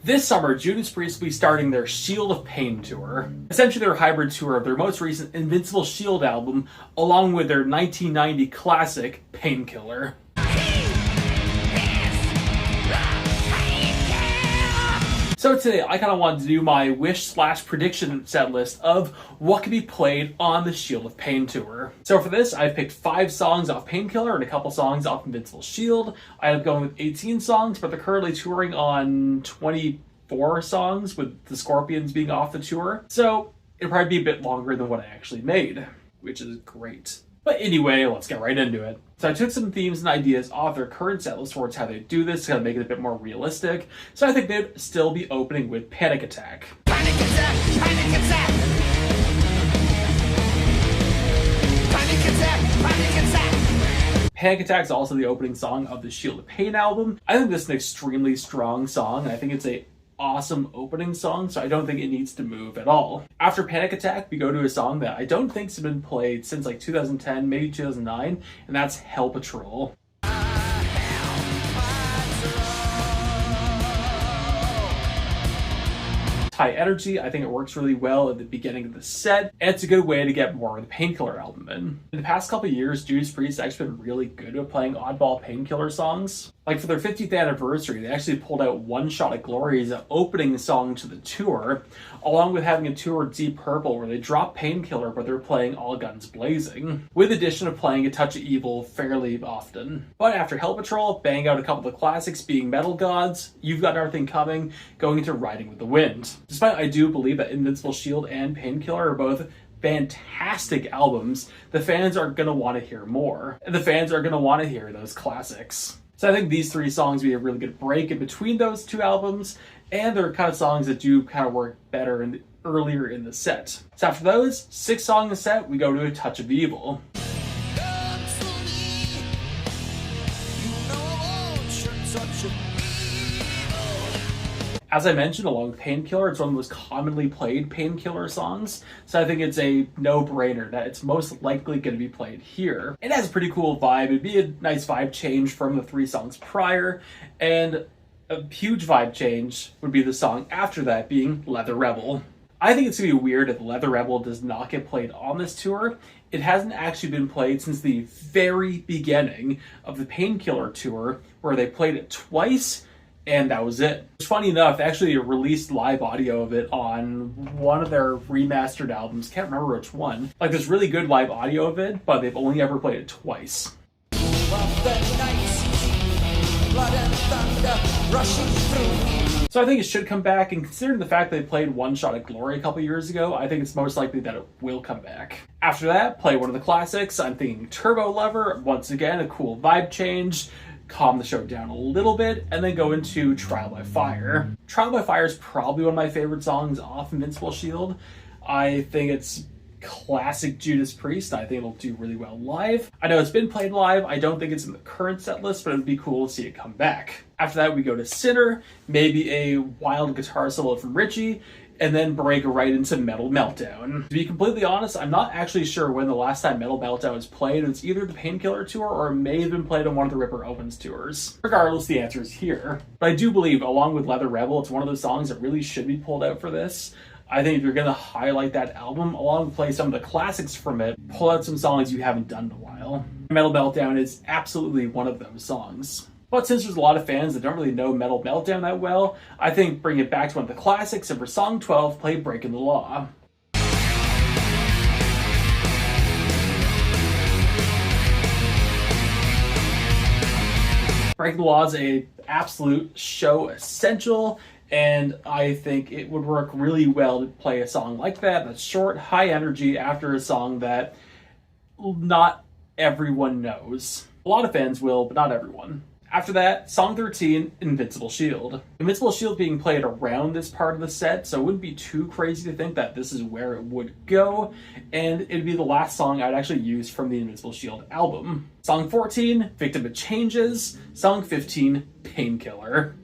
This summer, Judas Priest will be starting their Shield of Pain tour, essentially their hybrid tour of their most recent Invincible Shield album, along with their 1990 classic, Painkiller. So today, I kind of wanted to do my wish/prediction set list of what can be played on the Shield of Pain tour. So for this, I've picked 5 songs off Painkiller and a couple songs off Invincible Shield. I ended up going with 18 songs, but they're currently touring on 24 songs, with the Scorpions being off the tour. So it'll probably be a bit longer than what I actually made, which is great. But anyway, let's get right into it. So I took some themes and ideas off their current set list towards how they do this to kind of make it a bit more realistic. So I think they'd still be opening with Panic Attack. Panic Attack! Panic Attack! Panic Attack! Panic Attack! Panic Attack is also the opening song of the Shield of Pain album. I think this is an extremely strong song, and I think it's a awesome opening song, so I don't think it needs to move at all. After Panic Attack, we go to a song that I don't think's been played since like 2010, maybe 2009, and that's Hell Patrol. High energy, I think it works really well at the beginning of the set, and it's a good way to get more of the Painkiller album in. In the past couple of years, Judas Priest has actually been really good at playing oddball Painkiller songs. Like for their 50th anniversary, they actually pulled out One Shot at Glory as an opening song to the tour, along with having a tour with Deep Purple where they dropped Painkiller but they're playing All Guns Blazing, with the addition of playing A Touch of Evil fairly often. But after Hell Patrol, bang out a couple of the classics being Metal Gods, You've Got Everything Coming, going into Riding with the Wind. Despite I do believe that Invincible Shield and Painkiller are both fantastic albums, the fans are going to want to hear more. And the fans are going to want to hear those classics. So I think these 3 songs would be a really good break in between those 2 albums, and they're kind of songs that do kind of work better earlier in the set. So after those 6 songs in the set, we go to A Touch of Evil. As I mentioned, along with Painkiller, it's one of the most commonly played Painkiller songs, so I think it's a no-brainer that it's most likely going to be played here. It has a pretty cool vibe. It'd be a nice vibe change from the 3 songs prior, and a huge vibe change would be the song after that being Leather Rebel. I think it's going to be weird if Leather Rebel does not get played on this tour. It hasn't actually been played since the very beginning of the Painkiller tour, where they played it twice, and that was it. Funny enough, they actually released live audio of it on one of their remastered albums. Can't remember which one. Like, there's really good live audio of it, but they've only ever played it twice. So I think it should come back, and considering the fact they played One Shot at Glory a couple years ago, I think it's most likely that it will come back. After that, play one of the classics. I'm thinking Turbo Lover, once again, a cool vibe change. Calm the show down a little bit, and then go into Trial by Fire. Trial by Fire is probably one of my favorite songs off Invincible Shield. I think it's classic Judas Priest. I think it'll do really well live. I know it's been played live. I don't think it's in the current set list, but it'd be cool to see it come back. After that, we go to Sinner, maybe a wild guitar solo from Richie, and then break right into Metal Meltdown. To be completely honest, I'm not actually sure when the last time Metal Meltdown was played. It's either the Painkiller tour or it may have been played on one of the Ripper Owens tours. Regardless, the answer is here. But I do believe, along with Leather Rebel, it's one of those songs that really should be pulled out for this. I think if you're going to highlight that album, along with play some of the classics from it, pull out some songs you haven't done in a while. Metal Meltdown is absolutely one of those songs. But since there's a lot of fans that don't really know Metal Meltdown that well, I think bring it back to one of the classics, and for song 12, play Breaking the Law. Breaking the Law is an absolute show essential, and I think it would work really well to play a song like that, that's short, high energy, after a song that not everyone knows. A lot of fans will, but not everyone. After that, song 13, Invincible Shield. Invincible Shield being played around this part of the set, so it wouldn't be too crazy to think that this is where it would go, and it'd be the last song I'd actually use from the Invincible Shield album. Song 14, Victim of Changes. Song 15, Painkiller.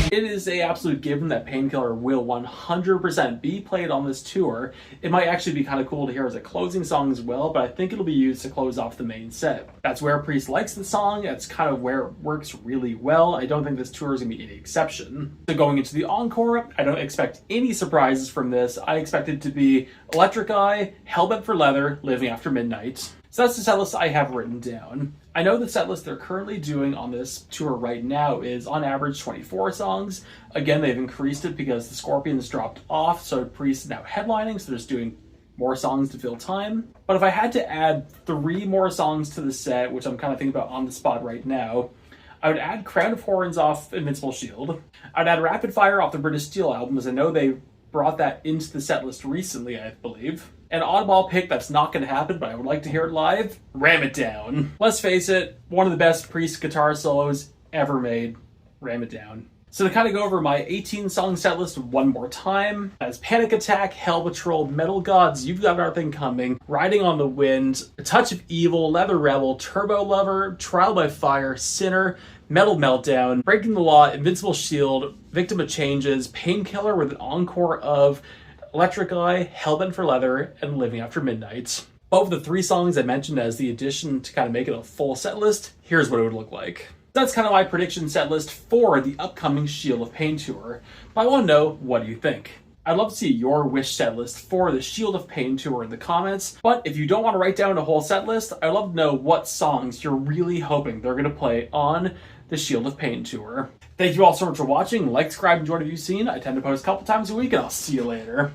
It is is a absolute given that Painkiller will 100% be played on this tour, it might actually be kind of cool to hear as a closing song as well, but I think it'll be used to close off the main set. That's where Priest likes the song, that's kind of where it works really well. I don't think this tour is going to be any exception. So going into the Encore, I don't expect any surprises from this. I expect it to be Electric Eye, Hellbent for Leather, Living After Midnight. So that's the setlist I have written down. I know the setlist they're currently doing on this tour right now is on average 24 songs. Again, they've increased it because the Scorpions dropped off, so Priest is now headlining, so they're just doing more songs to fill time. But if I had to add 3 more songs to the set, which I'm kind of thinking about on the spot right now, I would add Crown of Horns off Invincible Shield. I'd add Rapid Fire off the British Steel album, as I know they brought that into the set list recently, I believe. An oddball pick that's not going to happen, but I would like to hear it live, Ram It Down. Let's face it, one of the best Priest guitar solos ever made, Ram It Down. So to kind of go over my 18-song set list one more time, as Panic Attack, Hell Patrol, Metal Gods, You've Got Everything Coming, Riding on the Wind, A Touch of Evil, Leather Rebel, Turbo Lover, Trial by Fire, Sinner, Metal Meltdown, Breaking the Law, Invincible Shield, Victim of Changes, Painkiller with an encore of Electric Eye, Hellbent for Leather, and Living After Midnight. Of the 3 songs I mentioned as the addition to kind of make it a full set list, here's what it would look like. That's kind of my prediction set list for the upcoming Shield of Pain tour. But I want to know, what do you think? I'd love to see your wish set list for the Shield of Pain tour in the comments. But if you don't want to write down a whole set list, I'd love to know what songs you're really hoping they're going to play on the Shield of Pain tour. Thank you all so much for watching. Like, subscribe, enjoy what you've seen. I tend to post a couple times a week, and I'll see you later.